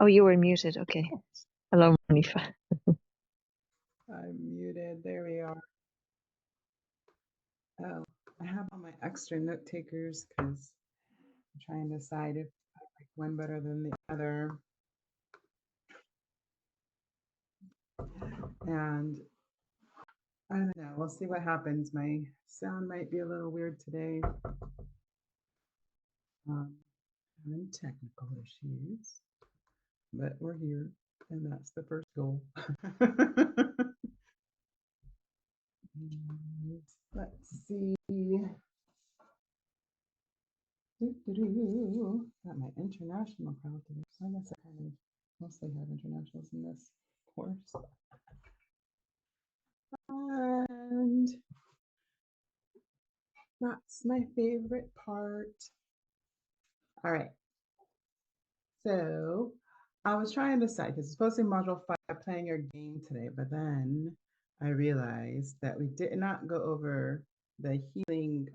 Oh, you were muted. Okay. Hello, Monifa. I'm muted. There we are. Oh, I have all my extra note takers because I'm trying to decide if I like one better than the other. And I don't know. We'll see what happens. My sound might be a little weird today. Having technical issues, but we're here, and that's the first goal. Let's see. Got my international crowd today. So I guess I kind of mostly have internationals in this course. And that's my favorite part. All right. So I was trying to decide because it's supposed to be module 5 playing your game today, but then I realized that we did not go over the healing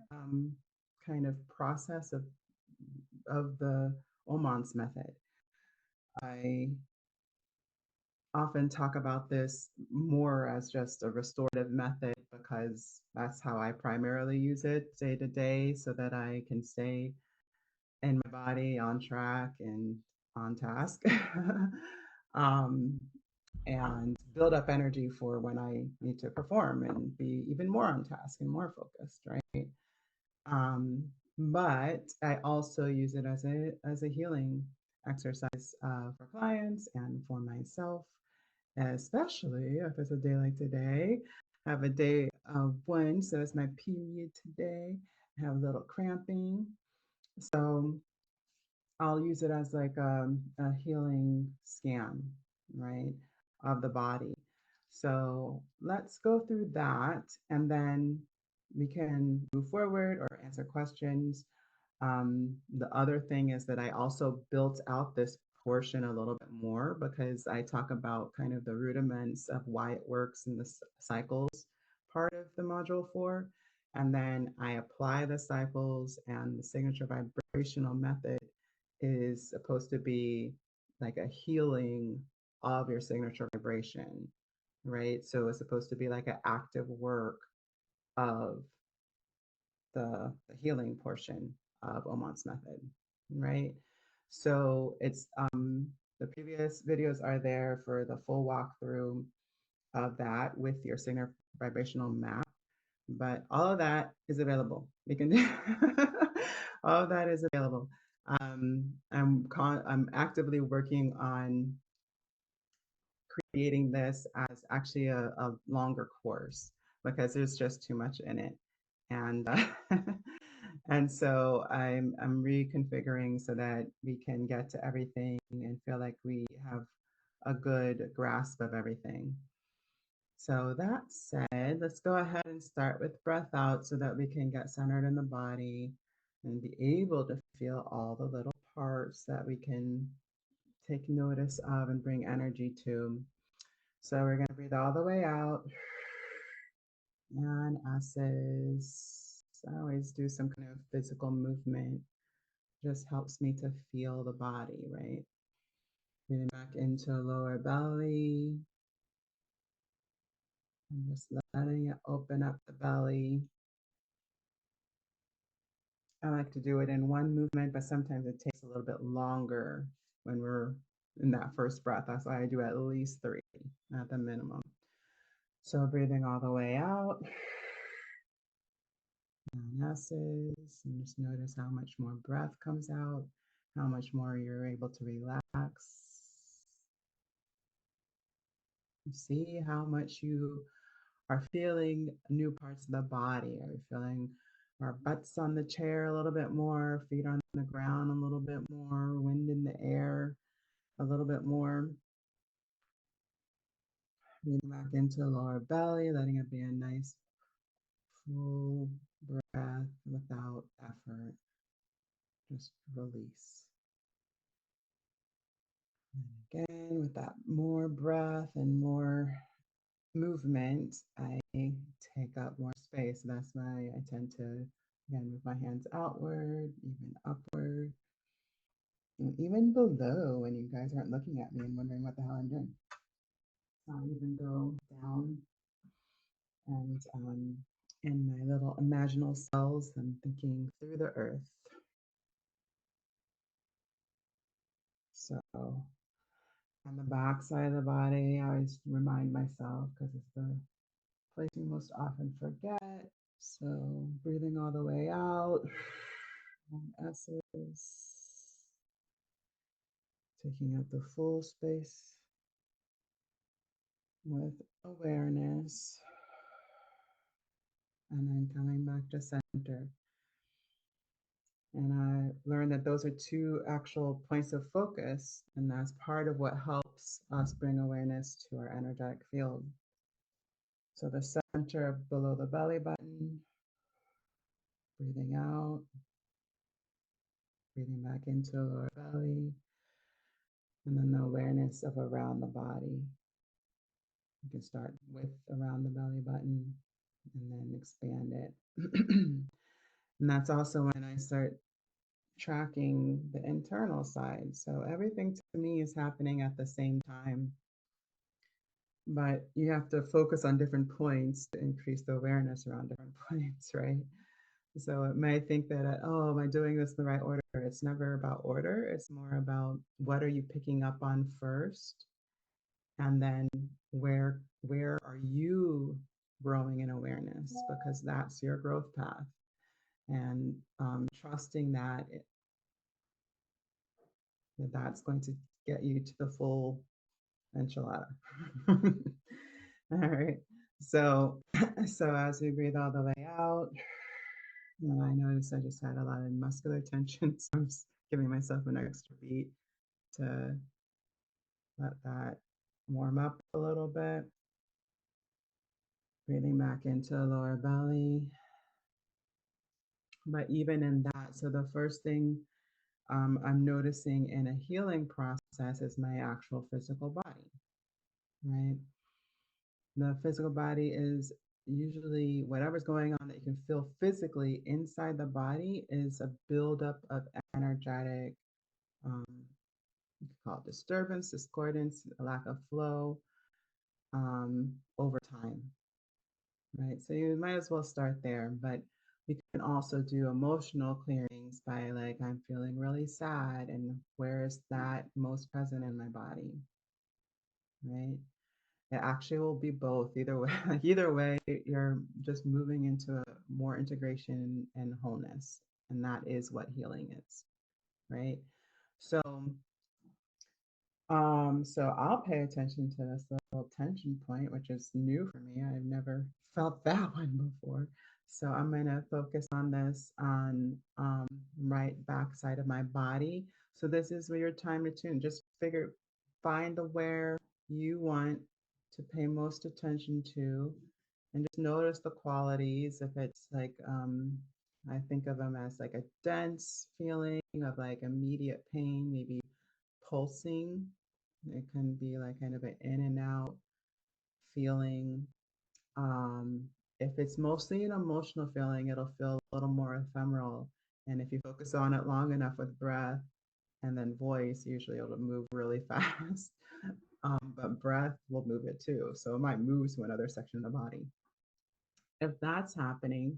kind of process of the Oman's method. I often talk about this more as just a restorative method because that's how I primarily use it day to day so that I can stay in my body on track and on task. um, and build up energy for when I need to perform and be even more on task and more focused, right? Um, but I also use it as a healing exercise for clients and for myself, especially if it's a day like today. I have a day of one, so it's my period today. I have a little cramping, so I'll use it as like a healing scan, right, of the body. So let's go through that and then we can move forward or answer questions. The other thing is that I also built out this portion a little bit more because I talk about kind of the rudiments of why it works in the cycles part of the module 4. And then I apply the cycles, and the signature vibrational method is supposed to be like a healing of your signature vibration, right? So it's supposed to be like an active work of the healing portion of Oman's method, right? So it's the previous videos are there for the full walkthrough of that with your signature vibrational map, but all of that is available. You can do all of that is available. I'm actively working on creating this as actually a longer course because there's just too much in it, and and so I'm reconfiguring so that we can get to everything and feel like we have a good grasp of everything. So that said, let's go ahead and start with breath out so that we can get centered in the body and be able to feel all the little parts that we can take notice of and bring energy to. So we're going to breathe all the way out. And I always do some kind of physical movement. Just helps me to feel the body, right? Breathing back into lower belly and just letting it open up the belly. I like to do it in one movement, but sometimes it takes a little bit longer when we're in that first breath. That's why I do at least 3 at the minimum. So breathing all the way out. Yeses, and just notice how much more breath comes out, how much more you're able to relax. See how much you are feeling new parts of the body. Are you feeling our butts on the chair a little bit more, feet on the ground a little bit more, wind in the air a little bit more? Breathing back into the lower belly, letting it be a nice full breath without effort. Just release. And again, with that more breath and more movement, I take up more space. That's why I tend to, again, move my hands outward, even upward. And even below, when you guys aren't looking at me and wondering what the hell I'm doing. I'll even go down and in my little imaginal cells, I'm thinking through the earth. So on the back side of the body, I always remind myself because it's the place we most often forget. So breathing all the way out, long S's, taking up the full space with awareness, and then coming back to center. And I learned that those are two actual points of focus, and that's part of what helps us bring awareness to our energetic field. So the center below the belly button, breathing out, breathing back into the lower belly, and then the awareness of around the body. You can start with around the belly button and then expand it. And that's also when I start tracking the internal side. So everything to me is happening at the same time, but you have to focus on different points to increase the awareness around different points, right? So it may think that, oh, am I doing this in the right order? It's never about order. It's more about what are you picking up on first, and then where are you growing in awareness, because that's your growth path, and trusting that that's going to get you to the full enchilada. All right. So, so as we breathe all the way out, and I noticed I just had a lot of muscular tension, so I'm just giving myself an extra beat to let that warm up a little bit. Breathing back into the lower belly. But even in that, so the first thing I'm noticing in a healing process is my actual physical body, right? The physical body is usually whatever's going on that you can feel physically inside the body is a buildup of energetic, you could call it disturbance, discordance, a lack of flow over time, right? So you might as well start there, but we can also do emotional clearings by like, I'm feeling really sad, and where is that most present in my body, right? It actually will be both. Either way, either way, you're just moving into a more integration and wholeness, and that is what healing is, right? So, so I'll pay attention to this little tension point, which is new for me. I've never felt that one before. So I'm gonna focus on this on right back side of my body. So this is where your time to tune. Just find the where you want to pay most attention to, and just notice the qualities. If it's like, I think of them as like a dense feeling of like immediate pain, maybe pulsing. It can be like kind of an in and out feeling. Um, if it's mostly an emotional feeling, it'll feel a little more ephemeral. And if you focus on it long enough with breath and then voice, usually it'll move really fast. But breath will move it too. So it might move to another section of the body. If that's happening,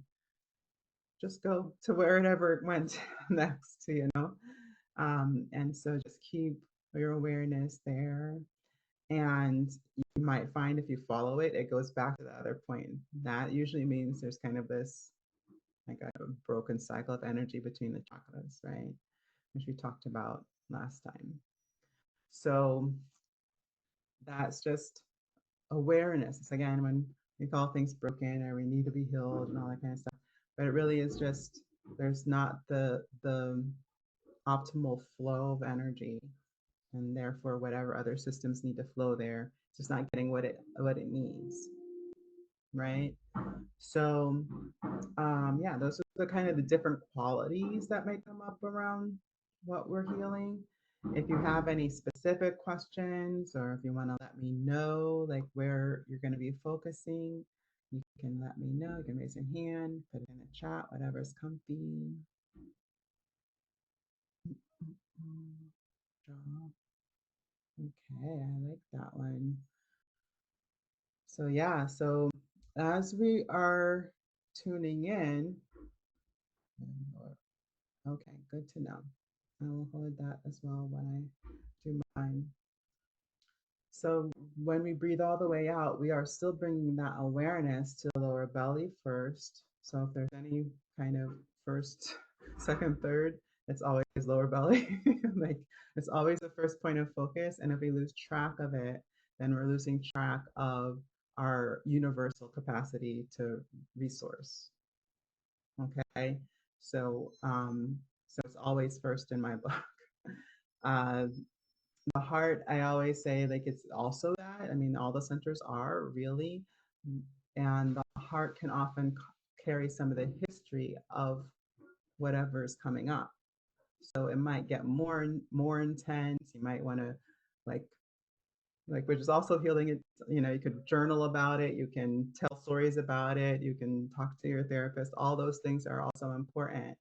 just go to wherever it went next, and so just keep your awareness there. And you might find if you follow it, it goes back to the other point. That usually means there's kind of this like a broken cycle of energy between the chakras, right? Which we talked about last time. So that's just awareness. It's again when we call things broken or we need to be healed and all that kind of stuff. But it really is just there's not the optimal flow of energy, and therefore whatever other systems need to flow there, it's just not getting what it needs, right? So yeah, those are the kind of the different qualities that might come up around what we're healing. If you have any specific questions, or if you want to let me know like where you're going to be focusing, you can let me know. You can raise your hand, put it in the chat, whatever's comfy. Okay, I like that one. So yeah, so as we are tuning in, okay, good to know. I will hold that as well when I do mine. So when we breathe all the way out, we are still bringing that awareness to the lower belly first. So if there's any kind of first, second, third, it's always lower belly. Like it's always the first point of focus. And if we lose track of it, then we're losing track of our universal capacity to resource. Okay. So it's always first in my book. Uh, the heart, I always say, like, it's also that. I mean, all the centers are really, and the heart can often carry some of the history of whatever is coming up. So it might get more intense. You might want to like which is also healing. It, you could journal about it, you can tell stories about it, you can talk to your therapist. All those things are also important.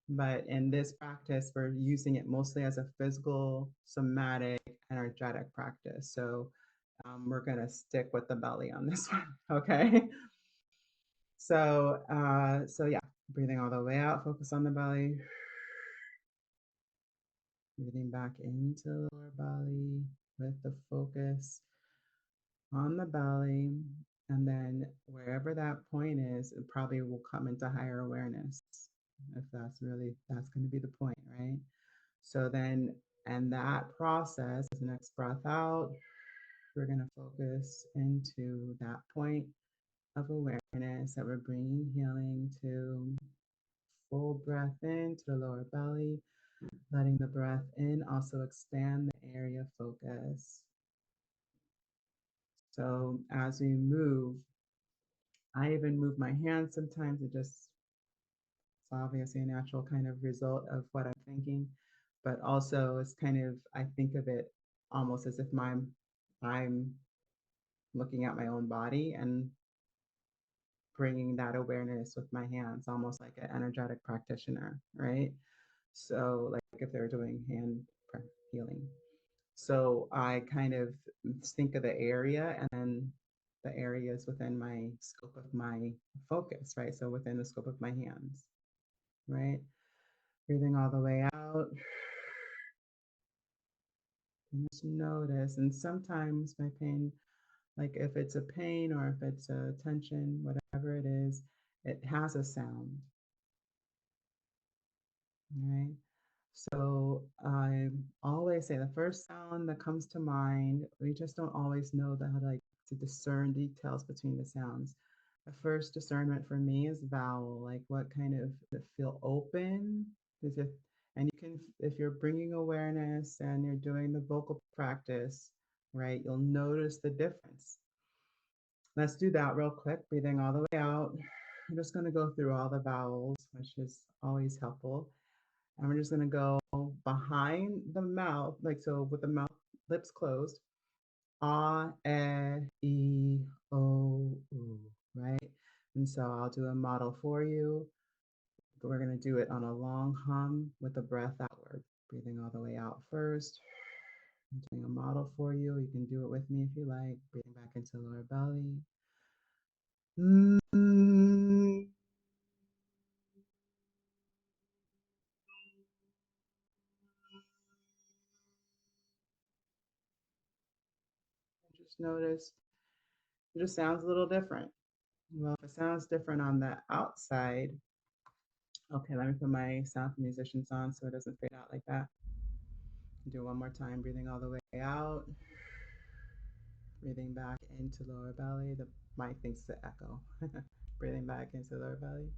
But in this practice, we're using it mostly as a physical, somatic, energetic practice. So we're going to stick with the belly on this one. Okay. So yeah, breathing all the way out, focus on the belly. Breathing back into the lower belly with the focus on the belly. And then wherever that point is, it probably will come into higher awareness. If that's going to be the point, right? So then, and that process, as the next breath out, we're going to focus into that point of awareness that we're bringing healing to. Full breath in to the lower belly, letting the breath in also expand the area of focus. So as we move, I even move my hands sometimes. It's obviously a natural kind of result of what I'm thinking, but also it's kind of, I think of it almost as if I'm looking at my own body and bringing that awareness with my hands, almost like an energetic practitioner, right? So like if they're doing hand healing. So I kind of think of the area and then the areas within my scope of my focus, right? So within the scope of my hands, right? Breathing all the way out. And just notice. And sometimes my pain, like if it's a pain or if it's a tension, whatever it is, it has a sound, right? So I always say the first sound that comes to mind, we just don't always know how to discern details between the sounds. The first discernment for me is vowel, like what kind of, does it feel open? Is it, and you can, if you're bringing awareness and you're doing the vocal practice, right, you'll notice the difference. Let's do that real quick, breathing all the way out. I'm just going to go through all the vowels, which is always helpful. And we're just going to go behind the mouth, like so with the mouth, lips closed. Ah, e, o, u, right? And so I'll do a model for you. But we're going to do it on a long hum with the breath outward, breathing all the way out first. I'm doing a model for you. You can do it with me if you like. Breathing back into the lower belly. Just notice it just sounds a little different. Well, if it sounds different on the outside, okay, let me put my sound for musicians on so it doesn't fade out like that. Do one more time, breathing all the way out, breathing back into lower belly. The mic thinks to echo. Breathing back into lower belly.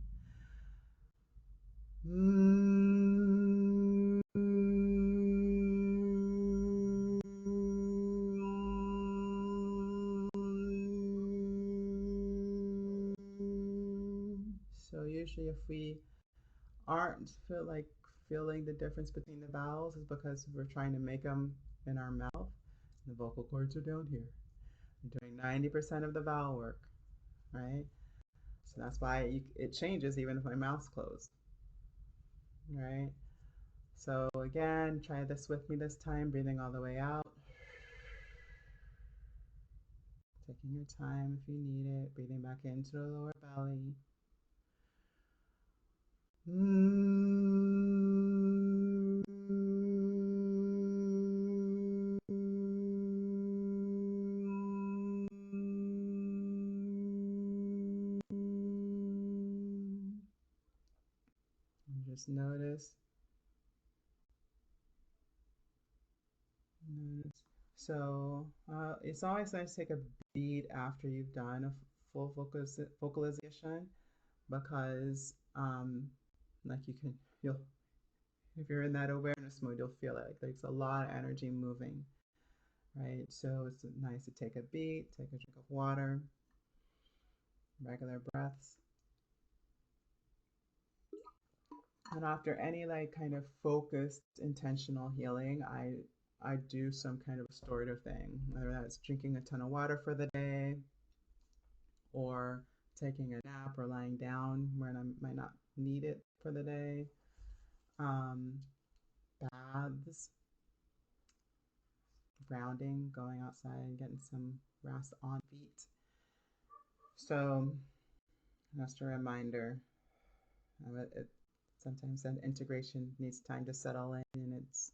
So usually if we aren't feeling the difference between the vowels is because we're trying to make them in our mouth. The vocal cords are down here. I'm doing 90% of the vowel work, right? So that's why it changes even if my mouth's closed, right? So again, try this with me this time, breathing all the way out. Taking your time if you need it. Breathing back into the lower belly. And just notice. So it's always nice to take a beat after you've done a full vocalization because like you'll if you're in that awareness mode, you'll feel it. Like there's a lot of energy moving, right? So it's nice to take a beat, take a drink of water, regular breaths. And after any like kind of focused intentional healing, I do some kind of restorative thing, whether that's drinking a ton of water for the day or taking a nap or lying down when I might not need it for the day. Baths, grounding, going outside and getting some rest on feet. So just a reminder, sometimes that integration needs time to settle in and it's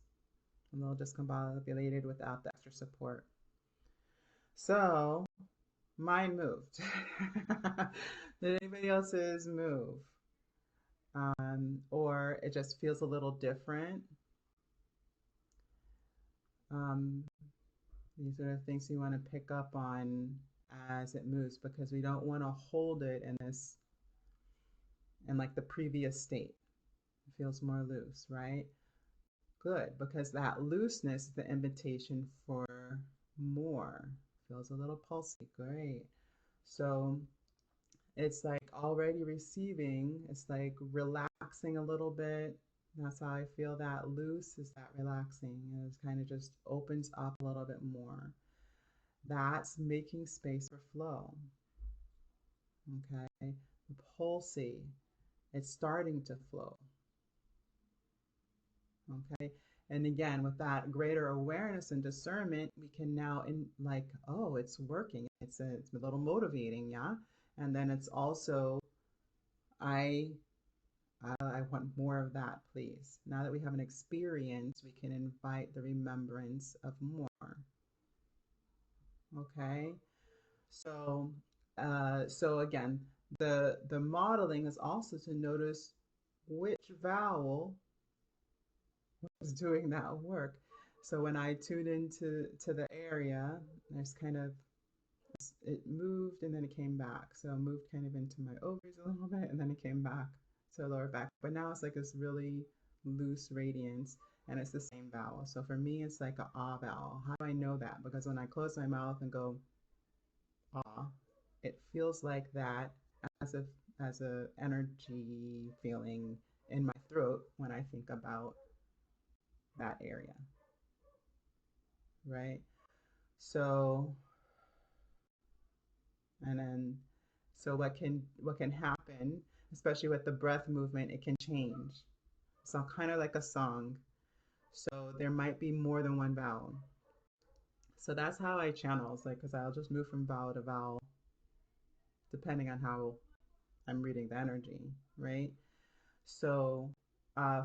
a little discombobulated without the extra support. So mine moved. Did anybody else's move? Or it just feels a little different. These are the things you want to pick up on as it moves because we don't want to hold it in like the previous state. It feels more loose, right? Good, because that looseness is the invitation for more. Feels a little pulsy, great. So it's like already receiving, it's like relaxing a little bit. That's how I feel that loose is that relaxing. It kind of just opens up a little bit more. That's making space for flow. Okay. Pulsy, it's starting to flow. Okay. And again, with that greater awareness and discernment, we can now like, oh, it's working. It's a little motivating, yeah. And then it's also, I I want more of that, please. Now that we have an experience, we can invite the remembrance of more. Okay. So, so again, the modeling is also to notice which vowel was doing that work. So when I tune into the area, there's kind of it moved and then it came back. So it moved kind of into my ovaries a little bit and then it came back to lower back. But now it's like this really loose radiance and it's the same vowel. So for me, it's like a ah vowel. How do I know that? Because when I close my mouth and go ah, it feels like that as a energy feeling in my throat when I think about that area, right? So and then so what can happen, especially with the breath movement, it can change. So kind of like a song. So there might be more than one vowel. So that's how I channel. It's like because I'll just move from vowel to vowel depending on how I'm reading the energy, right? So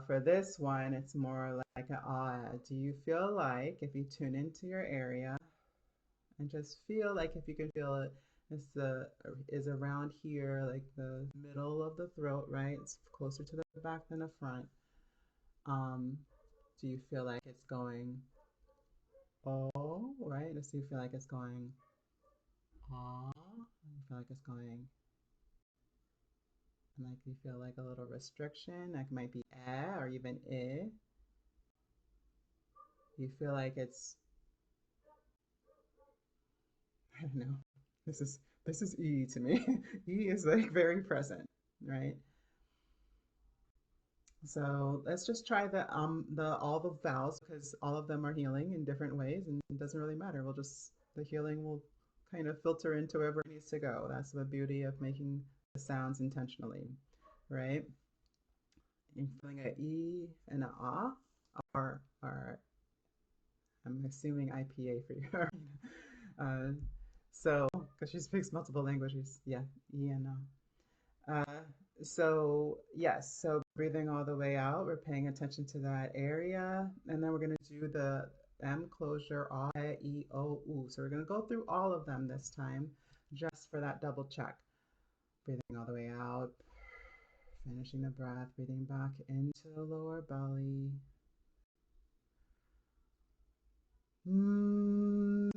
for this one, it's more like an ah. Do you feel like if you tune into your area and just feel like if you can feel it, is around here, like the middle of the throat, right? It's closer to the back than the front. Um, do you feel like it's going oh, right? Do you feel like it's going ah? You feel like it's going like you feel like a little restriction, like it might be eh or even eh. You feel like it's I don't know. This is E to me. E is like very present, right? So let's just try the all the vowels because all of them are healing in different ways and it doesn't really matter. The healing will kind of filter into wherever it needs to go. That's the beauty of making the sounds intentionally, right? You're feeling an E and an ah are I'm assuming IPA for you. uh, so because she speaks multiple languages. Yeah, yeah, no. Uh, so yes, so breathing all the way out, we're paying attention to that area, and then we're gonna do the M closure, ah, e, o, u. So we're gonna go through all of them this time, just for that double check. Breathing all the way out, finishing the breath, breathing back into the lower belly. Mm.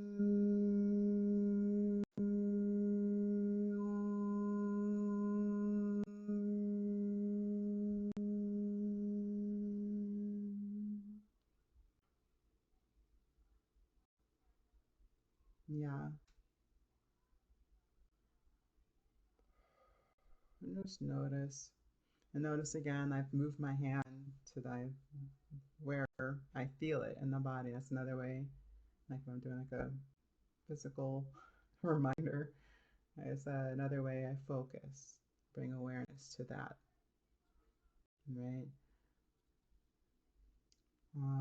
Yeah, and just notice. And notice again, I've moved my hand to the where I feel it in the body. That's another way, like if I'm doing like a physical reminder, is another way I focus, bring awareness to that, right?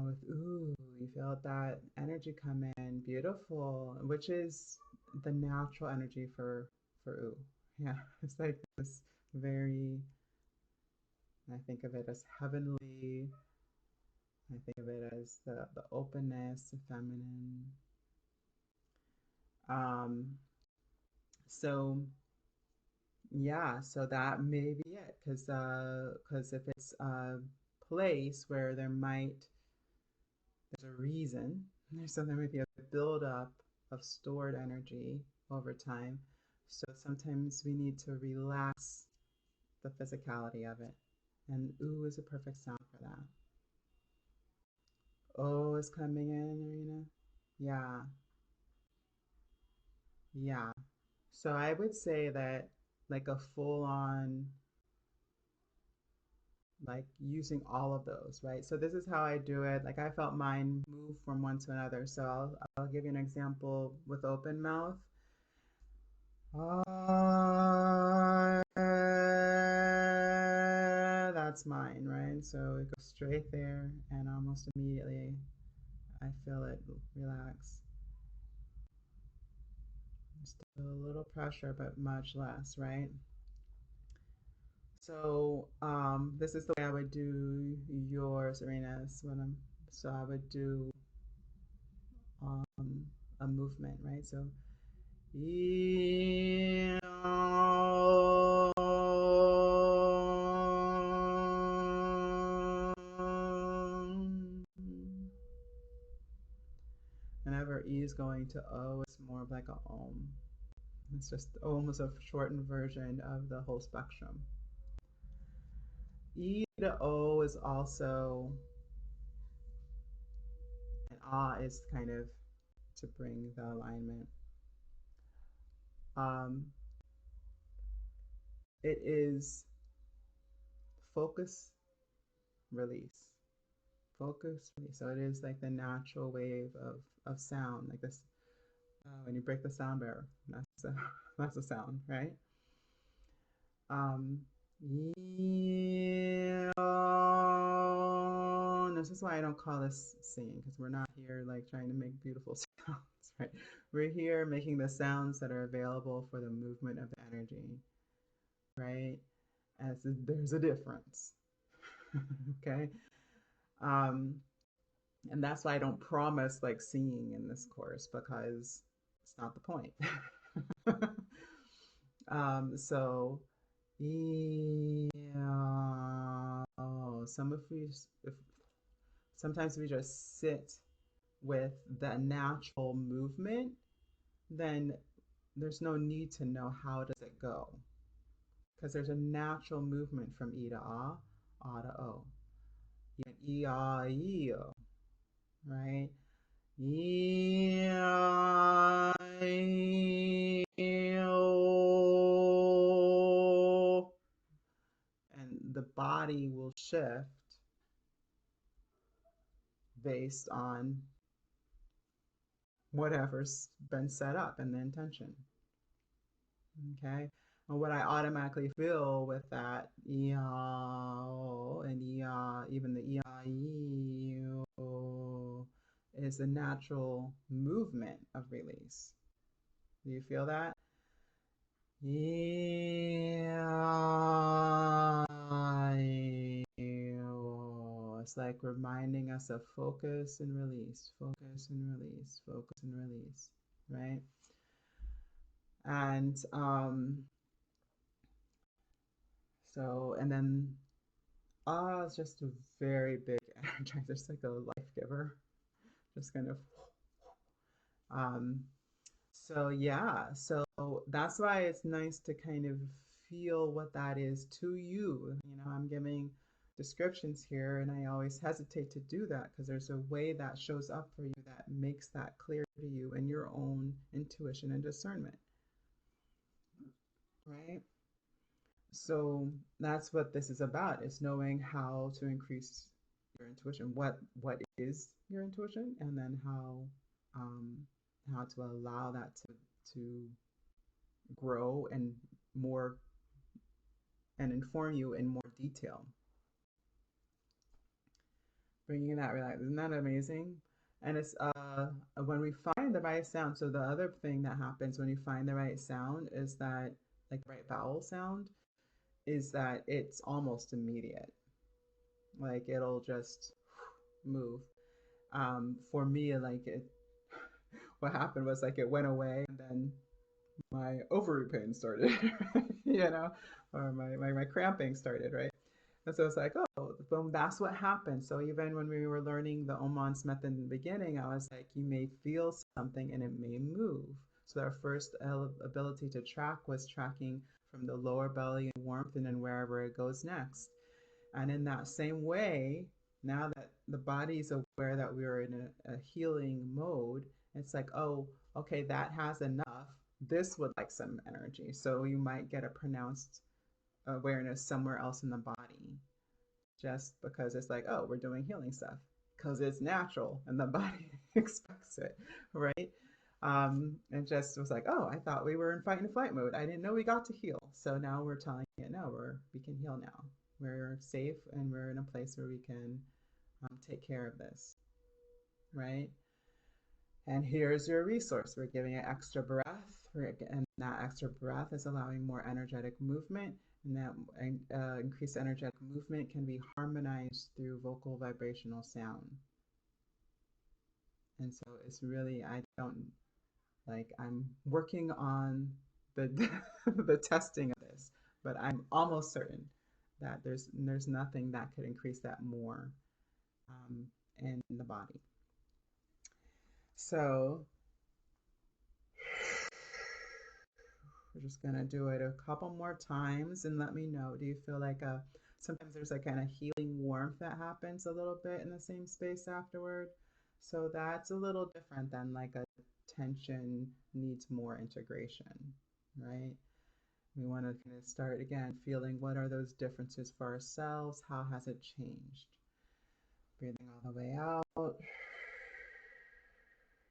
With ooh, you feel that energy come in, beautiful, which is the natural energy for ooh. Yeah, it's like this very, I think of it as heavenly. I think of it as the openness, the feminine. Um, so yeah, so that may be it, because if it's a place where there's a reason, there's something maybe a buildup of stored energy over time. So sometimes we need to relax the physicality of it. And ooh is a perfect sound for that. Oh is coming in, Arena. Yeah, yeah. So I would say that like a full on, like using all of those, right? So this is how I do it. Like I felt mine move from one to another. So I'll give you an example with open mouth. Ah, that's mine, right? So it goes straight there, and almost immediately I feel it relax. Still a little pressure, but much less, right? So this is the way I would do yours, Arenas. So I would do a movement, right? So whenever E is going to O, it's more of like a Om. It's just almost a shortened version of the whole spectrum. E to O is also, and Ah is kind of to bring the alignment. Um, it is focus, release. Focus, release. So it is like the natural wave of sound, like this. When you break the sound barrier, that's a, that's a sound, right? Yeah. This is why I don't call this singing, because we're not here like trying to make beautiful sounds, right? We're here making the sounds that are available for the movement of the energy, right? There's a difference, okay? Um, and that's why I don't promise like singing in this course, because it's not the point. So yeah, some if sometimes we just sit with the natural movement, then there's no need to know how does it go, because there's a natural movement from E to A to O, even E A E O, right? E A E O, and the body will shift based on whatever's been set up and the intention. Okay. And what I automatically feel with that and even the is a natural movement of release. Do you feel that? Yeah. It's like reminding us of focus and release, focus and release, focus and release, right? And and then it's just a very big energizer, just like a life giver, just kind of um so that's why it's nice to kind of feel what that is to you. You know, I'm giving descriptions here, and I always hesitate to do that because there's a way that shows up for you that makes that clear to you in your own intuition and discernment, right? So that's what this is about, is knowing how to increase your intuition. What is your intuition, and then um, how to allow that to grow and more and inform you in more detail. Bringing that relax, isn't that amazing? And it's when we find the right sound. So the other thing that happens when you find the right sound is that, like, right vowel sound, is that it's almost immediate. Like it'll just move. For me, like what happened was like it went away, and then my ovary pain started, you know, or my cramping started, right? And so it's like, oh, boom, that's what happened. So even when we were learning the Oman's method in the beginning, I was like, you may feel something and it may move. So our first ability to track was tracking from the lower belly and warmth and then wherever it goes next. And in that same way, now that the body is aware that we're in a healing mode, it's like, oh, okay, that has enough. This would like some energy. So you might get a pronounced awareness somewhere else in the body just because it's like, oh, we're doing healing stuff because it's natural and the body expects it, right? And just was like, oh, I thought we were in fight and flight mode. I didn't know we got to heal. So now we're telling it, no, we can heal now. We're safe and we're in a place where we can take care of this, right? And here's your resource. We're giving it extra breath, and that extra breath is allowing more energetic movement. And that increased energetic movement can be harmonized through vocal vibrational sound. And so it's really, I don't like, I'm working on the the testing of this, but I'm almost certain that there's nothing that could increase that more um, in the body. So we're just gonna do it a couple more times and let me know. Do you feel like sometimes there's like kind of healing warmth that happens a little bit in the same space afterward? So that's a little different than like a tension needs more integration, right? We want to kind of start again feeling what are those differences for ourselves? How has it changed? Breathing all the way out.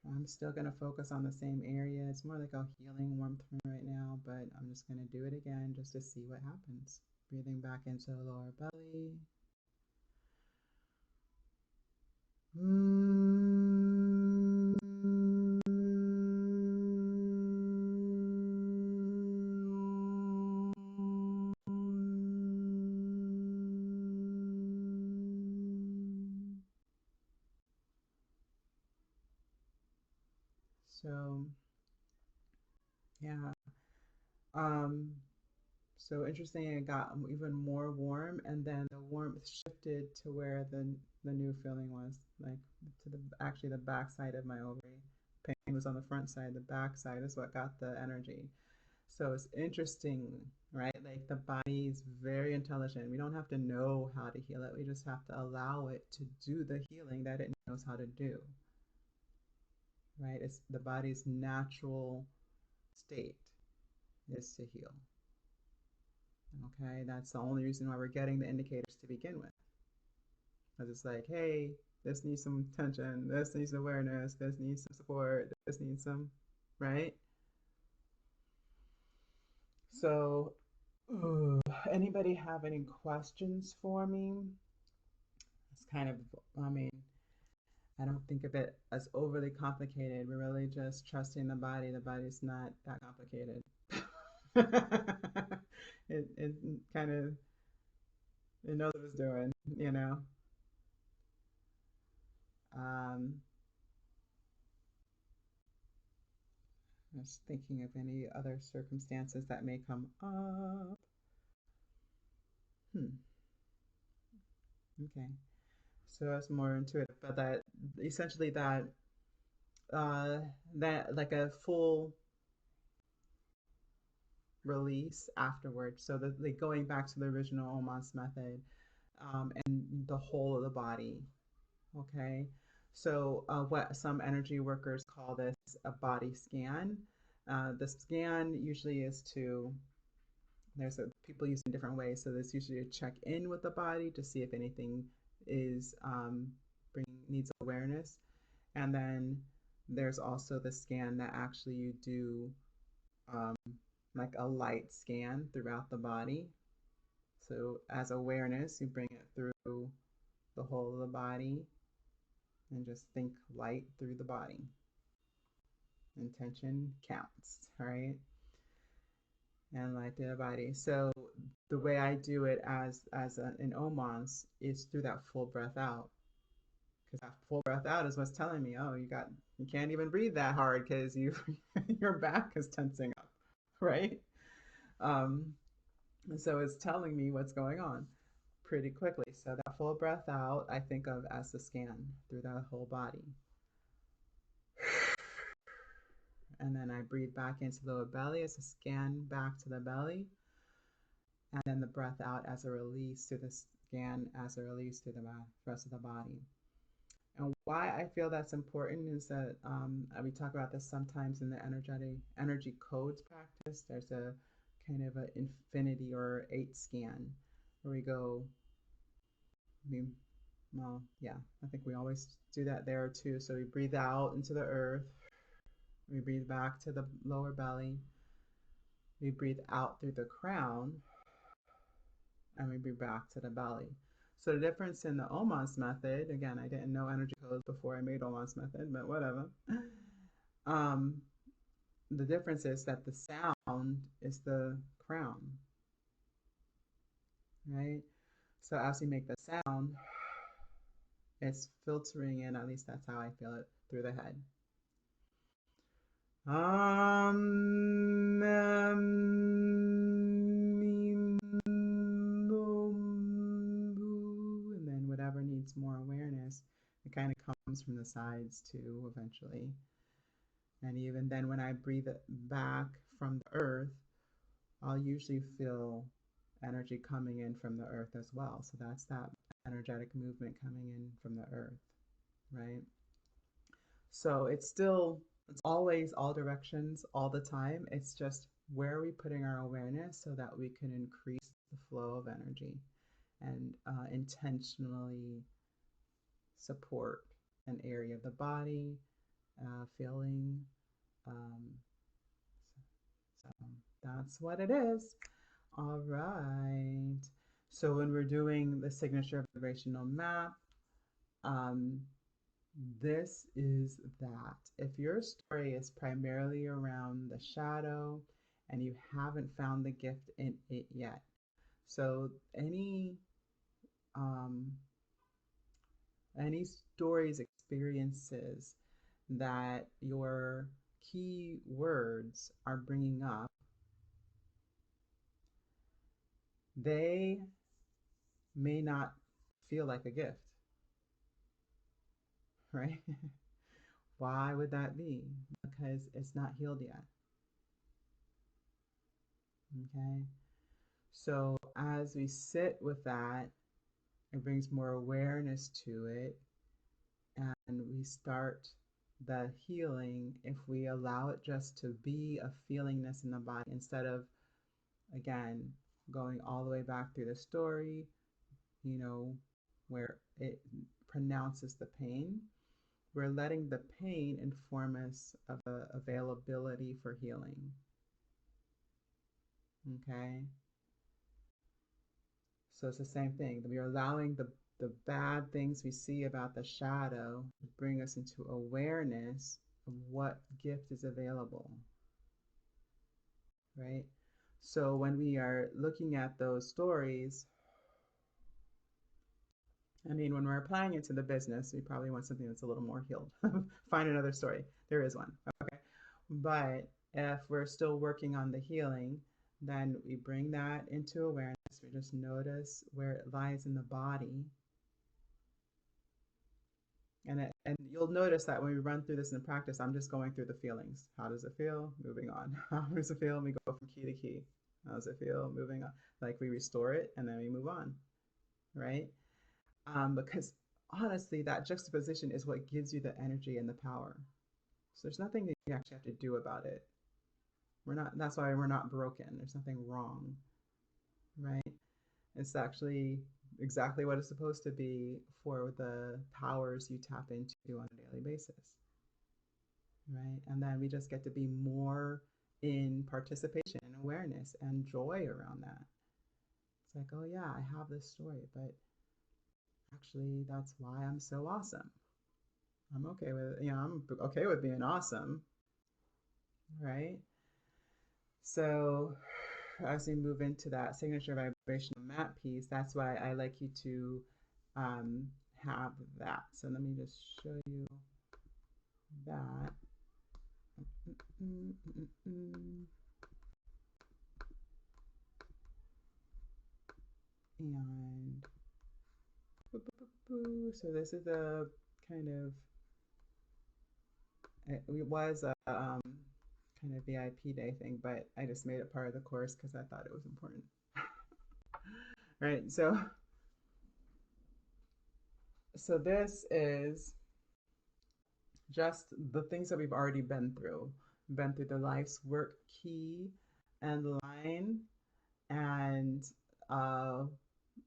I'm still going to focus on the same area. It's more like a healing warmth for me right now, but I'm just going to do it again just to see what happens. Breathing back into the lower belly. So, yeah. Um, So interesting, it got even more warm, and then the warmth shifted to where the new feeling was, like to the actually the back side of my ovary. Pain was on the front side, the back side is what got the energy. So it's interesting, right? Like the body is very intelligent. We don't have to know how to heal it. We just have to allow it to do the healing that it knows how to do, right? It's the body's natural state is to heal. Okay, that's the only reason why we're getting the indicators to begin with. Because it's like, hey, this needs some attention, this needs awareness, this needs some support, this needs some, right? So, anybody have any questions for me? It's kind of, I mean, I don't think of it as overly complicated. We're really just trusting the body. The body's not that complicated. It kind of it knows what it's doing, you know. Um, I was thinking of any other circumstances that may come up. Hmm. Okay. So that's more intuitive, but that essentially uh, that like a full release afterwards. So that like going back to the original Omas method, and the whole of the body. Okay. So what some energy workers call this a body scan. The scan usually is to people use it in different ways. So there's usually a check in with the body to see if anything is needs awareness, and then there's also the scan that actually you do um, like a light scan throughout the body. So as awareness, you bring it through the whole of the body and just think light through the body. Intention counts, right? And light through the body. So the way I do it an omans is through that full breath out, because that full breath out is what's telling me, oh, you can't even breathe that hard because you your back is tensing up, right? Um, so it's telling me what's going on pretty quickly. So that full breath out, I think of as the scan through the whole body. And then I breathe back into the lower belly as a scan back to the belly. And then the breath out as a release to the scan as a release to the rest of the body. And why I feel that's important is that we talk about this sometimes in the energy codes practice. There's a kind of an infinity or 8 scan where we go, we, well, yeah, I think we always do that there too. So we breathe out into the earth, we breathe back to the lower belly, we breathe out through the crown, and we breathe back to the belly. So the difference in the Omas method, again, I didn't know energy codes before I made Omas method, but whatever. Um, the difference is that the sound is the crown, right? So as we make the sound, it's filtering in, at least that's how I feel it, through the head. And then whatever needs more awareness, it kind of comes from the sides too, eventually. And even then, when I breathe it back from the earth, I'll usually feel energy coming in from the earth as well. So that's that energetic movement coming in from the earth, right? So it's always all directions all the time. It's just where are we putting our awareness so that we can increase the flow of energy and intentionally support an area of the body, feeling. Um, so that's what it is. All right. So when we're doing the signature vibrational map, um, this is that. If your story is primarily around the shadow and you haven't found the gift in it yet, so um, any stories, experiences that your key words are bringing up, they may not feel like a gift, right? Why would that be? Because it's not healed yet. Okay. So as we sit with that, it brings more awareness to it, and we start the healing if we allow it just to be a feelingness in the body instead of, again, going all the way back through the story, you know, where it pronounces the pain. We're letting the pain inform us of the availability for healing. Okay. So it's the same thing. We are allowing the bad things we see about the shadow to bring us into awareness of what gift is available, right? So when we are looking at those stories, I mean, when we're applying it to the business, we probably want something that's a little more healed. Find another story. There is one. Okay. But if we're still working on the healing, then we bring that into awareness. We just notice where it lies in the body. And you'll notice that when we run through this in practice, I'm just going through the feelings. How does it feel? Moving on. How does it feel? We go from key to key. How does it feel? Moving on. Like we restore it and then we move on, right? Because honestly, that juxtaposition is what gives you the energy and the power. So there's nothing that you actually have to do about it. We're not, that's why we're not broken. There's nothing wrong, right? It's actually exactly what it's supposed to be for the powers you tap into on a daily basis, right? And then we just get to be more in participation and awareness and joy around that. It's like, oh yeah, I have this story, but actually that's why I'm so awesome. I'm okay with, I'm okay with being awesome, right? So as we move into that signature vibrational map piece, that's why I like you to um, have that. So let me just show you that. And so this is a kind of, it was a kind of VIP day thing, but I just made it part of the course because I thought it was important. Right, so this is just the things that we've already been through the life's work key and line, and uh,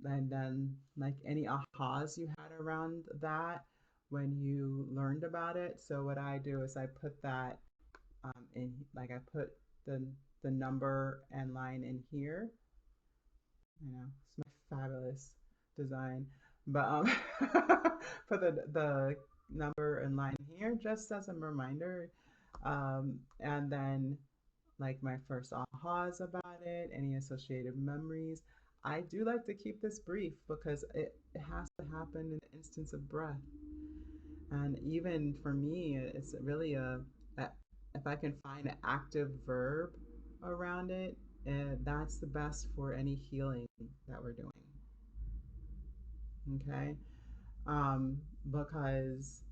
and then like any ahas you had around that when you learned about it. So what I do is I put that in, like I put the number and line in here. I know it's my fabulous design, but put the number and line here just as a reminder, and then like my first ahas about it, any associated memories. I do like to keep this brief because it has to happen in the instance of breath. And even for me, it's really a if I can find an active verb around it, that's the best for any healing that we're doing. Okay? Because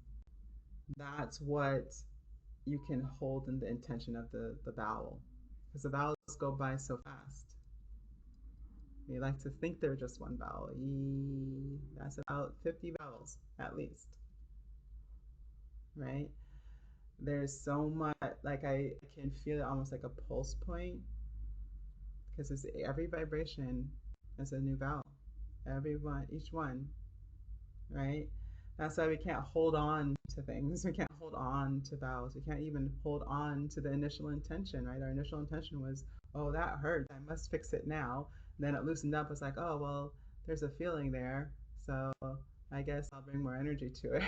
that's what you can hold in the intention of the vowel. Because the vowels go by so fast. We like to think they're just one vowel. E, that's about 50 vowels at least, right? There's so much, like I can feel it almost like a pulse point because it's every vibration is a new vowel. Every one, each one, right? That's why we can't hold on to things. We can't hold on to vows. We can't even hold on to the initial intention, right? Our initial intention was, oh, that hurts. I must fix it now. And then it loosened up. It's like, oh, well, there's a feeling there. So I guess I'll bring more energy to it,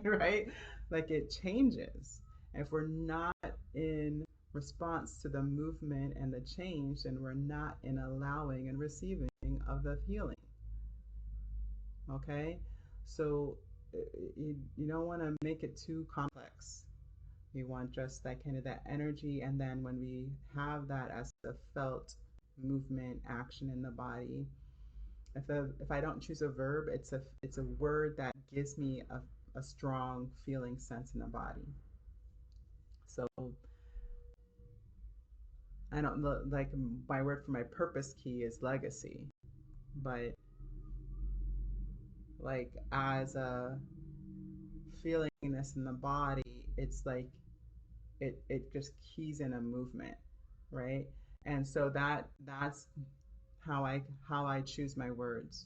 right? Like it changes. If we're not in response to the movement and the change, then we're not in allowing and receiving of the healing. Okay? So you don't want to make it too complex. You want just that kind of that energy, and then when we have that as the felt movement action in the body, if I don't choose a verb, it's a word that gives me a strong feeling sense in the body. So I don't like my word for my purpose key is legacy, but like as a feelingness in the body, it's like it just keys in a movement, right? And so that's how I choose my words.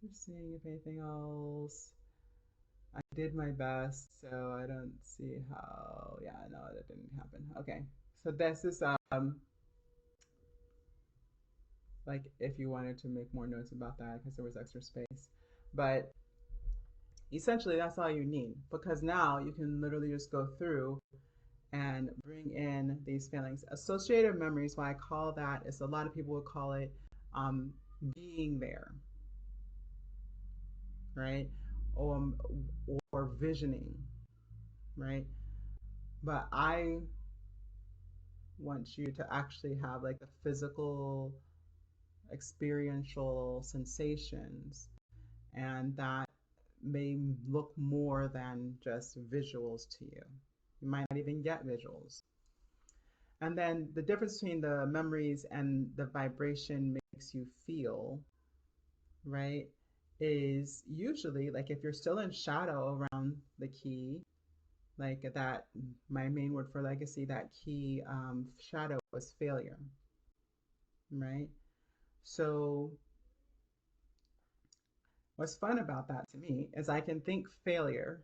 Just seeing if anything else. I did my best, so I don't see how. Yeah, no, that didn't happen. Okay, so this is like if you wanted to make more notes about that because there was extra space, but essentially that's all you need because now you can literally just go through and bring in these feelings. Associative memories, why I call that is a lot of people would call it um, being there, right? Or, or visioning, right? But I want you to actually have like the physical, experiential sensations, and that may look more than just visuals to you. You might not even get visuals. And then the difference between the memories and the vibration makes you feel, right, is usually like if you're still in shadow around the key, like that, my main word for legacy, that key shadow was failure, right? So what's fun about that to me is I can think failure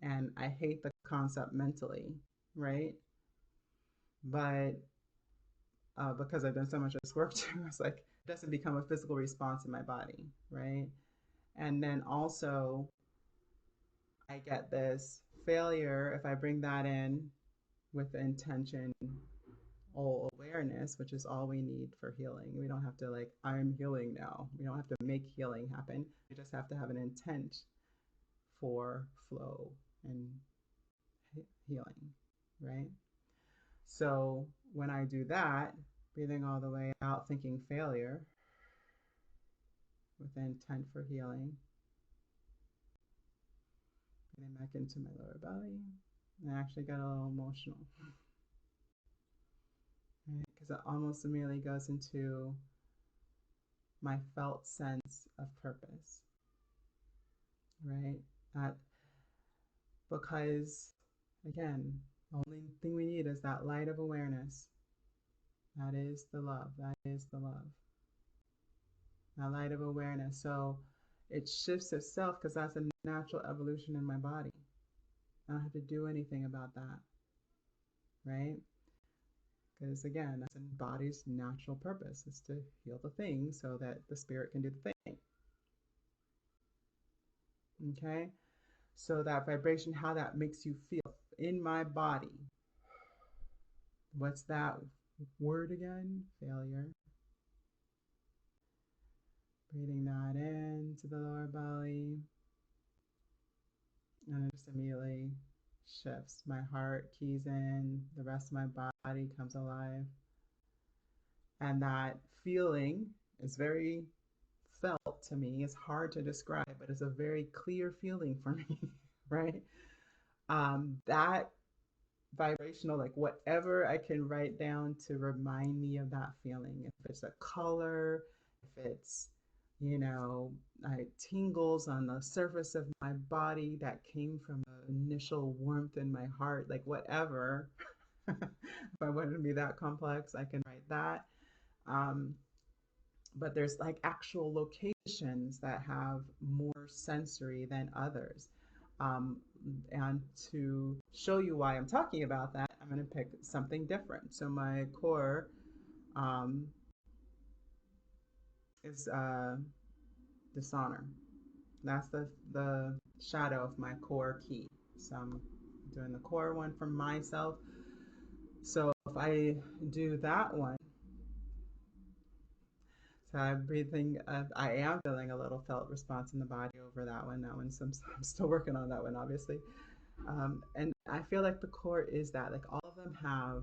and I hate the concept mentally, right? But because I've done so much of this work too, it's like it doesn't become a physical response in my body, right? And then also I get this failure if I bring that in with the intention or awareness, which is all we need for healing. We don't have to like, I'm healing now. We don't have to make healing happen. We just have to have an intent for flow and healing, right? So when I do that, breathing all the way out, thinking failure with intent for healing, breathing back into my lower belly. I actually got a little emotional, right? Because it almost immediately goes into my felt sense of purpose, right? That because, again, the only thing we need is that light of awareness. That is the love. That is the love. That light of awareness. So it shifts itself because that's a natural evolution in my body. I don't have to do anything about that, right? Because again, that's the body's natural purpose is to heal the thing so that the spirit can do the thing. Okay? So that vibration, how that makes you feel in my body. What's that word again? Failure. Breathing that into the lower belly. And it just immediately shifts. My heart keys in, the rest of my body comes alive. And that feeling is very felt to me. It's hard to describe, but it's a very clear feeling for me, right? That vibrational, like whatever I can write down to remind me of that feeling. If it's a color, if it's, tingles on the surface of my body that came from the initial warmth in my heart, like whatever. If I wanted to be that complex, I can write that. Um, but there's like actual locations that have more sensory than others. Um, and to show you why I'm talking about that, I'm going to pick something different. So my core um, is dishonor. That's the shadow of my core key. So I'm doing the core one for myself. So if I do that one, so I'm breathing, I am feeling a little felt response in the body over that one. That one's, I'm still working on that one, obviously. And I feel like the core is that, like all of them have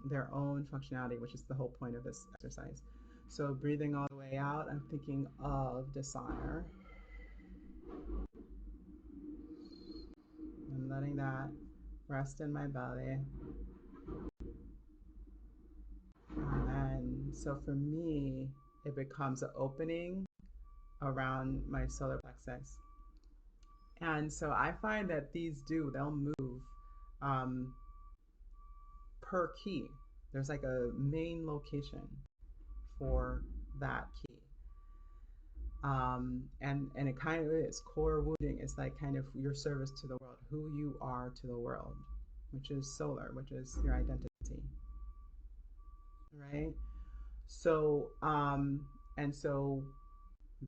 their own functionality, which is the whole point of this exercise. So breathing all the way out, I'm thinking of dishonor and letting that rest in my belly. And so for me, it becomes an opening around my solar plexus. And so I find that they'll move um, per key. There's like a main location for that key. And it kind of is core wounding. It's like kind of your service to the world, who you are to the world, which is solar, which is your identity, right? So, and so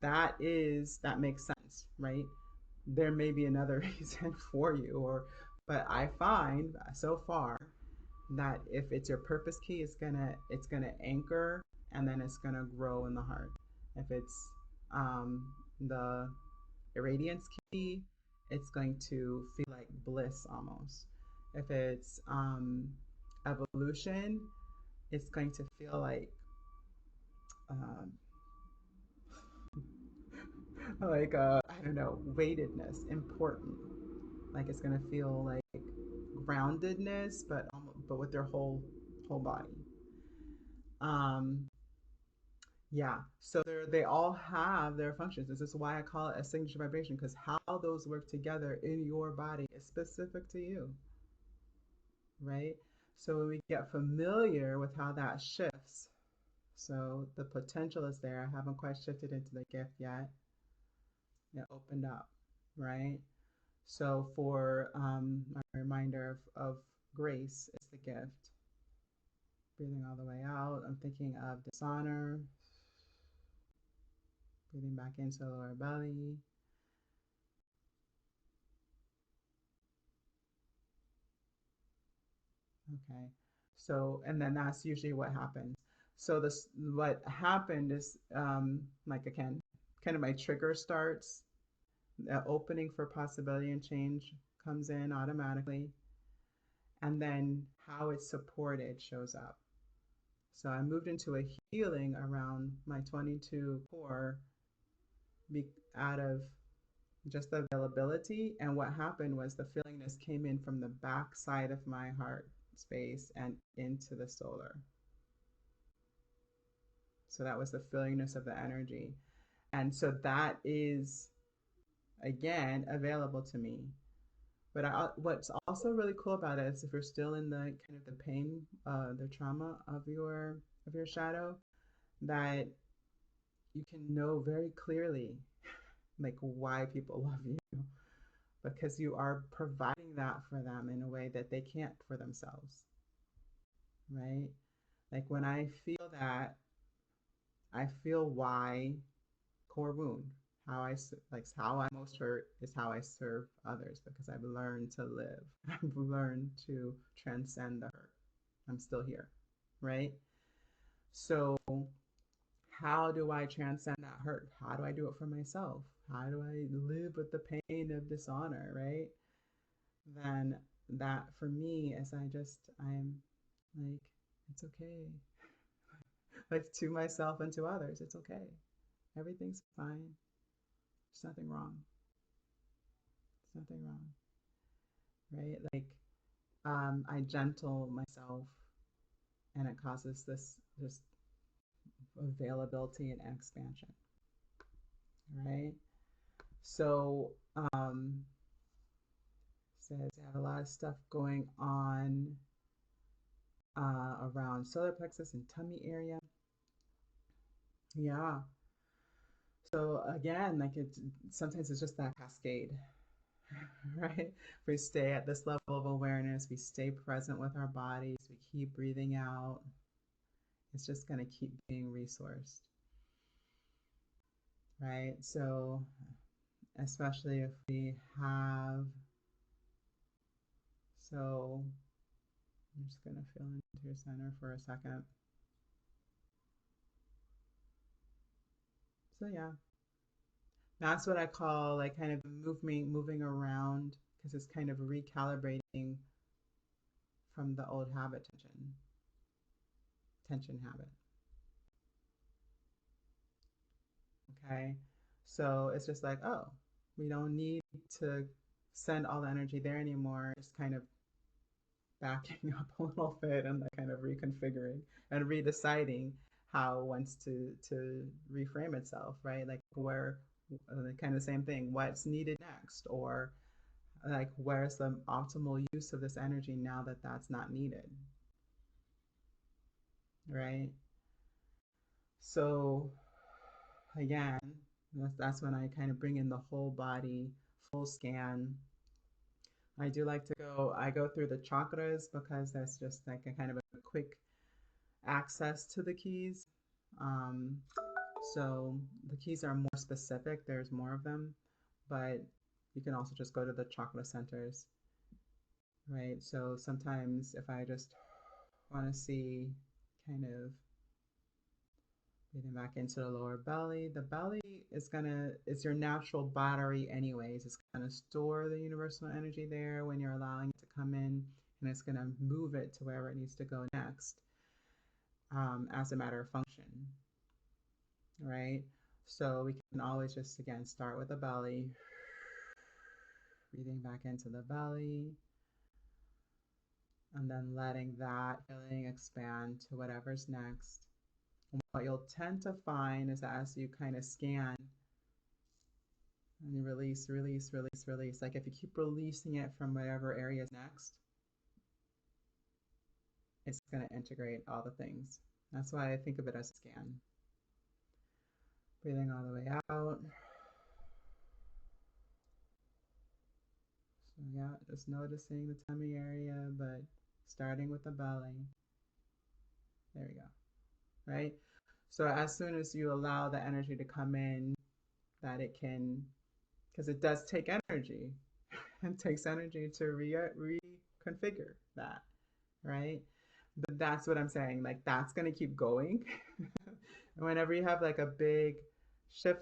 that makes sense, right? There may be another reason for you, or But I find so far that if it's your purpose key, it's gonna anchor and then it's gonna grow in the heart. If it's the irradiance key, it's going to feel like bliss almost. If it's evolution, it's going to feel um, like I don't know, weightedness, important. Like it's gonna feel like groundedness, but with their whole body. Um, yeah, so they all have their functions. This is why I call it a signature vibration, because how those work together in your body is specific to you, right? So when we get familiar with how that shifts, so the potential is there. I haven't quite shifted into the gift yet. It opened up, right? So for my reminder of grace is the gift. Breathing all the way out, I'm thinking of dishonor. Breathing back into the lower belly. Okay. So, and then that's usually what happens. So this, what happened is, like again, kind of my trigger starts, the opening for possibility and change comes in automatically, and then how it's supported shows up. So I moved into a healing around my 22 core out of just the availability. And what happened was the fillingness came in from the back side of my heart space and into the solar. So that was the fillingness of the energy. And so that is, again, available to me. But what's also really cool about it is if you're still in the kind of the pain, the trauma of your shadow, that you can know very clearly like why people love you, because you are providing that for them in a way that they can't for themselves, right? Like when I feel that, I feel why core wound. How like how I most hurt is how I serve others because I've learned to live. I've learned to transcend the hurt. I'm still here, right? So how do I transcend that hurt? How do I do it for myself? How do I live with the pain of dishonor, right? Then that for me is I'm like, it's okay. Like to myself and to others, it's okay. Everything's fine. There's nothing wrong. There's nothing wrong, right? Like I gentle myself and it causes this just availability and expansion, right? So says I have a lot of stuff going on around solar plexus and tummy area. Yeah. So again, like it's sometimes it's just that cascade, right? We stay at this level of awareness, we stay present with our bodies, we keep breathing out. It's just going to keep being resourced, right? So especially if we have, so I'm just going to feel into your center for a second. So yeah, that's what I call like kind of moving around because it's kind of recalibrating from the old habit tension habit. Okay. So it's just like, oh, we don't need to send all the energy there anymore. Just kind of backing up a little bit and like kind of reconfiguring and redeciding how it wants to reframe itself, right? Like where kind of the same thing, what's needed next, or like where's the optimal use of this energy now that that's not needed, right? So again, that's when I kind of bring in the whole body full scan. I do like to I go through the chakras because that's just like a kind of a quick access to the keys. Um, so the keys are more specific, there's more of them, but you can also just go to the chakra centers right? So sometimes if I just want to see kind of breathing back into the belly is your natural battery anyways. It's gonna store the universal energy there when you're allowing it to come in, and it's gonna move it to wherever it needs to go next, as a matter of function, right? So we can always just again start with the belly, breathing back into the belly, and then letting that feeling expand to whatever's next. And what you'll tend to find is that as you kind of scan and you release, release, release, release, like if you keep releasing it from whatever area is next, it's going to integrate all the things. That's why I think of it as a scan. Breathing all the way out. So yeah, just noticing the tummy area, but starting with the belly. There we go. Right? So as soon as you allow the energy to come in, that it can, because it does take energy. It takes energy to reconfigure that, right? But that's what I'm saying. Like that's gonna keep going. And whenever you have like a big shift,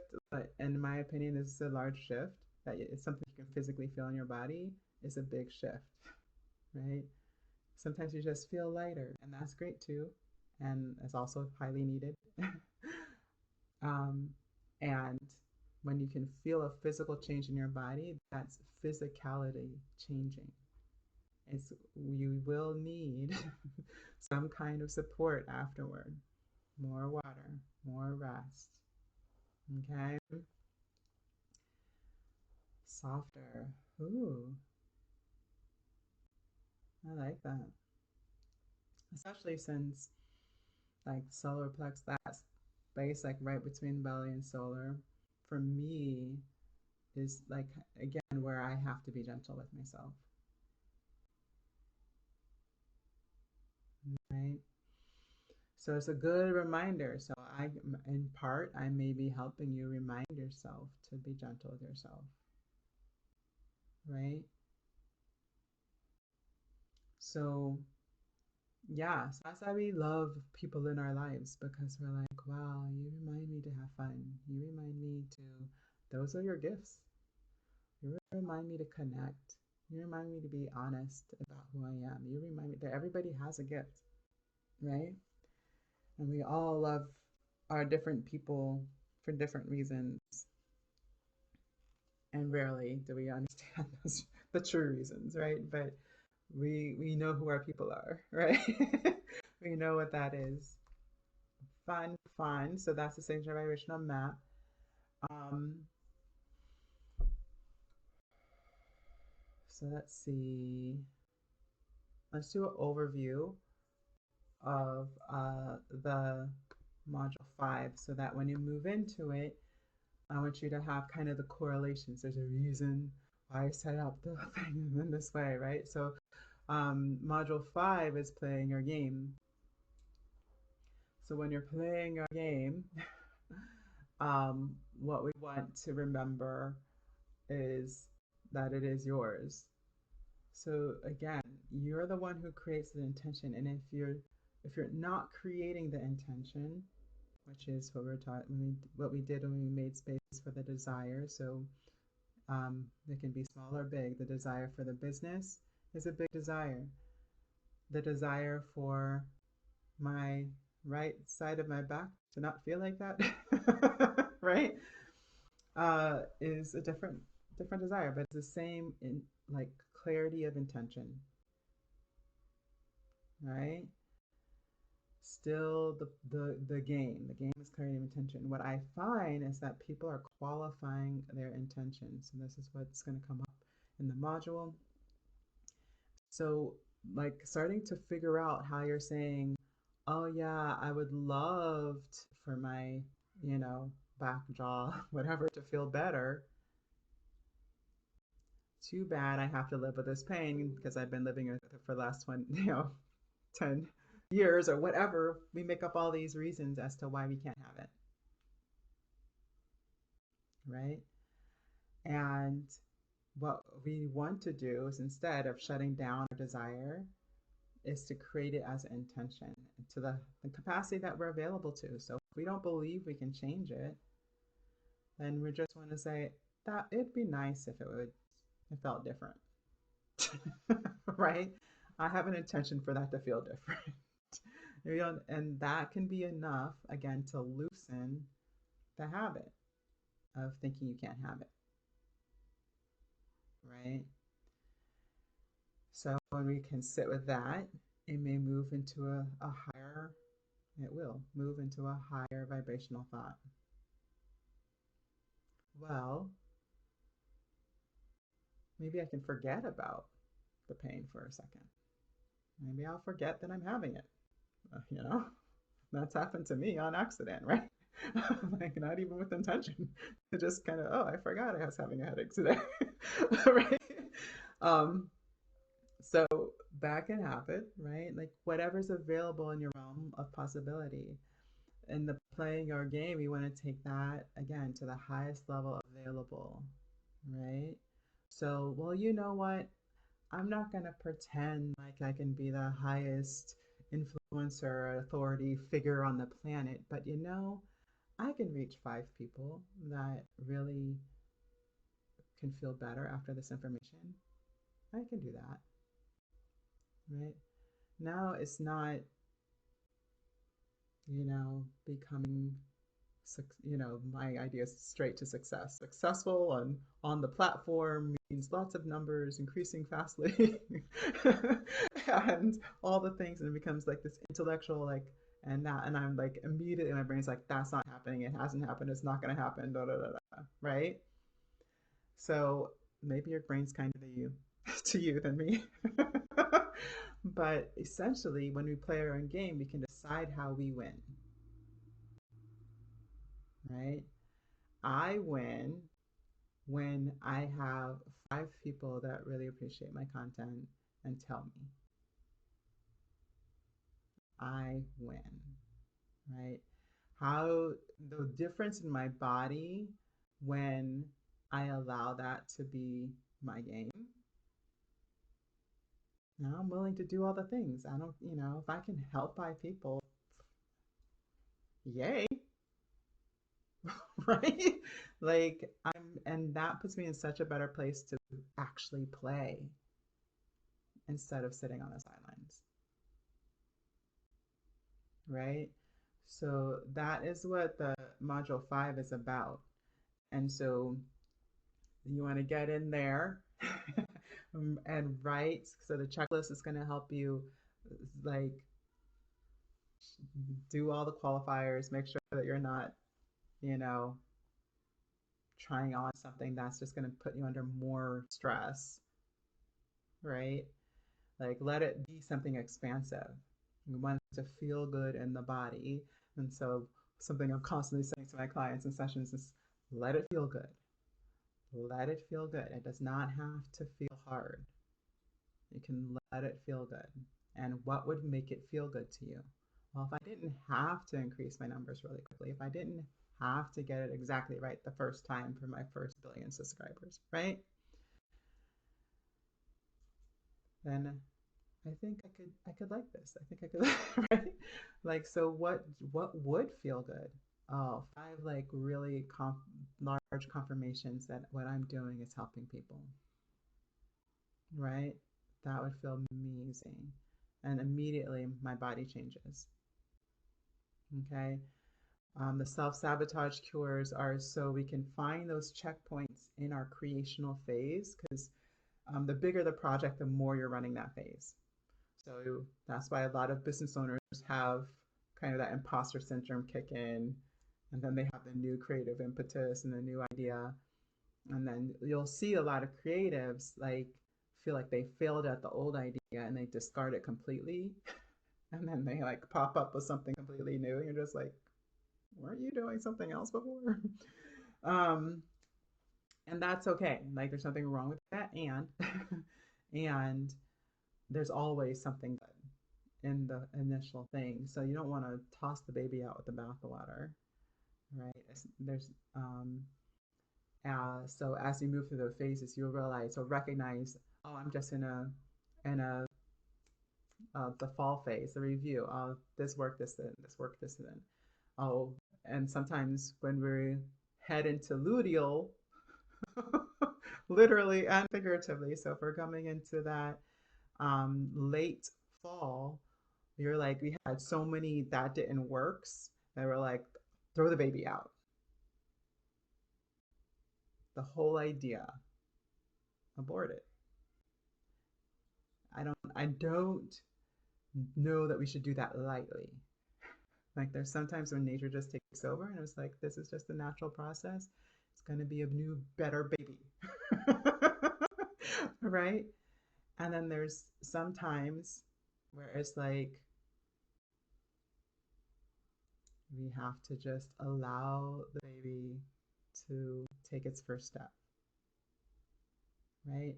in my opinion, this is a large shift that it's something you can physically feel in your body. Is a big shift, right? Sometimes you just feel lighter, and that's great too, and it's also highly needed. um, and when you can feel a physical change in your body, that's physicality changing. It's you will need some kind of support afterward. More water, more rest. Okay? Softer. Ooh, I like that. Especially since like solar plex, that space like right between belly and solar, for me is like again where I have to be gentle with myself. Right? So it's a good reminder. So in part, I may be helping you remind yourself to be gentle with yourself, right? So yeah, so that's why we love people in our lives because we're like, wow, you remind me to have fun. You remind me to, those are your gifts. You remind me to connect. You remind me to be honest about who I am. You remind me that everybody has a gift, right? And we all love our different people for different reasons. And rarely do we understand those, the true reasons, right? But we know who our people are, right? We know what that is. Fun, fun. So that's the signature vibrational map. Um, so let's see. Let's do an overview of the module 5 so that when you move into it, I want you to have kind of the correlations. There's a reason why I set up the thing in this way, right? So module 5 is playing your game. So when you're playing your game, what we want to remember is that it is yours. So again, you're the one who creates the intention, and if you're not creating the intention, which is what we're taught what we did when we made space for the desire. So it can be small or big. The desire for the business is a big desire. The desire for my right side of my back to not feel like that, right? Is a different desire, but it's the same in like clarity of intention, right? Still the game. The game is clarity of intention. What I find is that people are qualifying their intentions, and this is what's going to come up in the module. So like starting to figure out how you're saying, oh yeah, I would love for my, back jaw, whatever, to feel better. Too bad I have to live with this pain because I've been living with it for the last 10 years or whatever. We make up all these reasons as to why we can't have it, right? And what we want to do is, instead of shutting down our desire, is to create it as an intention to the capacity that we're available to. So if we don't believe we can change it, then we just want to say that it'd be nice if it felt different. Right? I have an intention for that to feel different. And that can be enough, again, to loosen the habit of thinking you can't have it, right? So when we can sit with that, it may move into a higher, it will move into a higher vibrational thought. Well, maybe I can forget about the pain for a second. Maybe I'll forget that I'm having it. You know, that's happened to me on accident, right? Like, not even with intention. It just kind of, oh, I forgot I was having a headache today. Right? Um, so that can happen, right? Like, whatever's available in your realm of possibility. In the playing your game, you want to take that again to the highest level available, right? So, well, you know what? I'm not going to pretend like I can be the highest influencer, authority figure on the planet, but I can reach 5 people that really can feel better after this information. I can do that, right? Now it's not, becoming, my idea is straight to success. Successful on the platform means lots of numbers, increasing fastly, and all the things, and it becomes like this intellectual, like, and I'm like, immediately my brain's like, that's not happening. It hasn't happened. It's not going to happen. Da, da, da, da, right? So maybe your brain's kinder to you, to you than me. But essentially, when we play our own game, we can decide how we win, right? I win when I have 5 people that really appreciate my content and tell me I win, right? How the difference in my body when I allow that to be my game. Now I'm willing to do all the things. I don't, if I can help 5 people, yay, right? Like, and that puts me in such a better place to actually play instead of sitting on the sidelines, right? So that is what the module 5 is about. And so you want to get in there and write. So the checklist is going to help you, like, do all the qualifiers, make sure that you're not, you know, trying on something that's just going to put you under more stress, right? Like, let it be something expansive. We want it to feel good in the body. And so something I'm constantly saying to my clients in sessions is, let it feel good. Let it feel good. It does not have to feel hard. You can let it feel good. And what would make it feel good to you? Well, if I didn't have to increase my numbers really quickly, if I didn't have to get it exactly right the first time for my first billion subscribers, right? Then I think I could like this. I think I could, right? Like, so what would feel good? Oh, 5 like really large confirmations that what I'm doing is helping people, right? That would feel amazing. And immediately my body changes. Okay. The self-sabotage cures are so we can find those checkpoints in our creational phase, because the bigger the project, the more you're running that phase. So that's why a lot of business owners have kind of that imposter syndrome kick in, and then they have the new creative impetus and the new idea. And then you'll see a lot of creatives like feel like they failed at the old idea and they discard it completely. And then they like pop up with something completely new. And you're just like, weren't you doing something else before? um, and that's okay. Like, there's nothing wrong with that. And and there's always something good in the initial thing. So you don't want to toss the baby out with the bathwater, right? There's So as you move through the phases, you'll realize or recognize, oh, I'm just in a the fall phase, the review. Oh, this work, this then, this work, this then. Oh, and sometimes when we head into luteal, literally and figuratively. So if we're coming into that late fall, you're like, we had so many that didn't works that we're like, throw the baby out. The whole idea, abort it. I don't know that we should do that lightly. Like there's sometimes when nature just takes over and it's like, this is just the natural process. It's going to be a new, better baby. Right? And then there's sometimes where it's like, we have to just allow the baby to take its first step, right?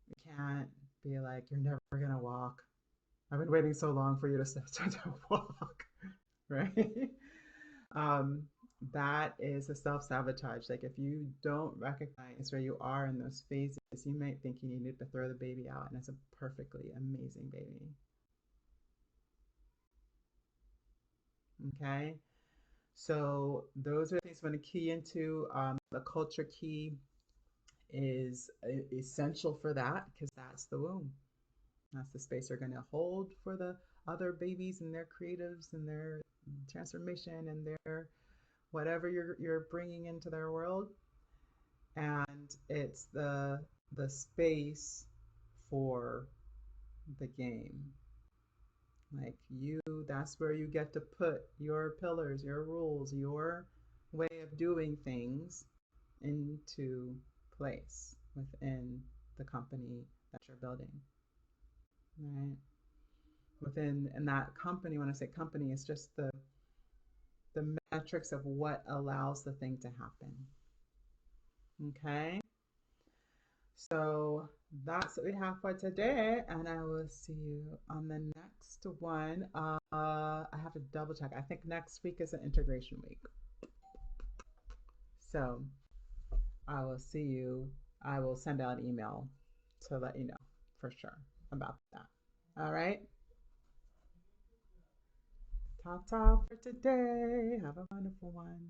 We can't be like, you're never going to walk. I've been waiting so long for you to start to walk, right? um, that is a self sabotage. Like if you don't recognize where you are in those phases, you might think you need to throw the baby out, and it's a perfectly amazing baby. Okay, so those are things I'm going to key into. The culture key is essential for that because that's the womb. That's the space they're going to hold for the other babies and their creatives and their transformation and their whatever you're bringing into their world. And it's the space for the game. Like you, that's where you get to put your pillars, your rules, your way of doing things into place within the company that you're building, right? Within and that company, when I say company, it's just the metrics of what allows the thing to happen. Okay, so that's what we have for today, and I will see you on the next one. I have to double check. I think next week is an integration week, so I will see you. I will send out an email to let you know for sure about that. All right. Ta ta for today. Have a wonderful one.